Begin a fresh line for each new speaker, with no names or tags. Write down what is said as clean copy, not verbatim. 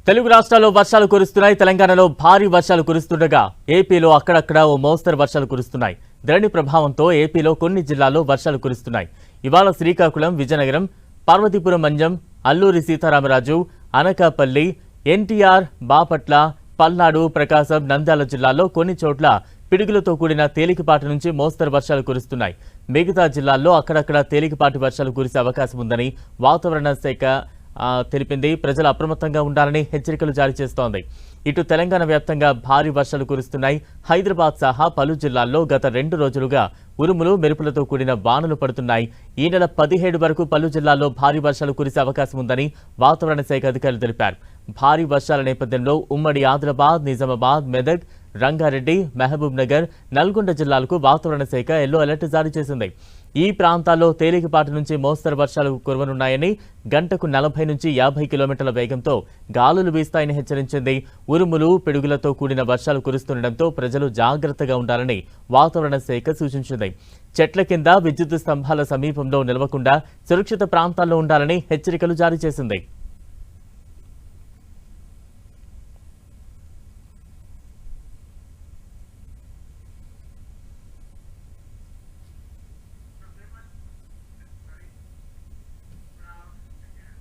తెలుగు రాష్ట్రాల్లో వర్షాలు కురుస్తున్నాయి. తెలంగాణలో భారీ వర్షాలు కురుస్తుండగా ఏపీలో అక్కడక్కడ ఓ మోస్తరు వర్షాలు కురుస్తున్నాయి. ధరణి ప్రభావంతో ఏపీలో కొన్ని జిల్లాల్లో వర్షాలు కురుస్తున్నాయి. ఇవాళ శ్రీకాకుళం, విజయనగరం, పార్వతీపురం మంజం, అల్లూరి సీతారామరాజు, అనకాపల్లి, ఎన్టీఆర్, బాపట్ల, పల్నాడు, ప్రకాశం, నంద్యాల జిల్లాల్లో కొన్ని చోట్ల పిడుగులతో కూడిన తేలికపాటి నుంచి మోస్తరు వర్షాలు కురుస్తున్నాయి. మిగతా జిల్లాల్లో అక్కడక్కడ తేలికపాటి వర్షాలు కురిసే అవకాశం ఉందని వాతావరణ శాఖ తెలిపింది. ప్రజలు అప్రమత్తంగా ఉండాలని హెచ్చరికలు జారీ చేస్తోంది. ఇటు తెలంగాణ వ్యాప్తంగా భారీ వర్షాలు కురుస్తున్నాయి. హైదరాబాద్ సహా పలు జిల్లాల్లో గత 2 రోజులుగా ఉరుములు, మెరుపులతో కూడిన వానలు పడుతున్నాయి. ఈ నెల 17 వరకు పలు జిల్లాల్లో భారీ వర్షాలు కురిసే అవకాశం ఉందని వాతావరణ శాఖ అధికారులు తెలిపారు. భారీ వర్షాల నేపథ్యంలో ఉమ్మడి ఆదిలాబాద్, నిజామాబాద్, మెదక్, రంగారెడ్డి, మహబూబ్ నగర్, నల్గొండ జిల్లాలకు వాతావరణ శాఖ ఎల్లో అలర్ట్ జారీ చేసింది. ఈ ప్రాంతాల్లో తేలికపాటి నుంచి మోస్తరు వర్షాలు కురవనున్నాయని, గంటకు 40 నుంచి 50 కిలోమీటర్ల వేగంతో గాలులు వీస్తాయని హెచ్చరించింది. ఉరుములు, పిడుగులతో కూడిన వర్షాలు కురుస్తుండటంతో ప్రజలు జాగ్రత్తగా ఉండాలని వాతావరణ శాఖ సూచించింది. చెట్ల కింద, విద్యుత్ స్తంభాల సమీపంలో నిలవకుండా సురక్షిత ప్రాంతాల్లో ఉండాలని హెచ్చరికలు జారీ చేసింది.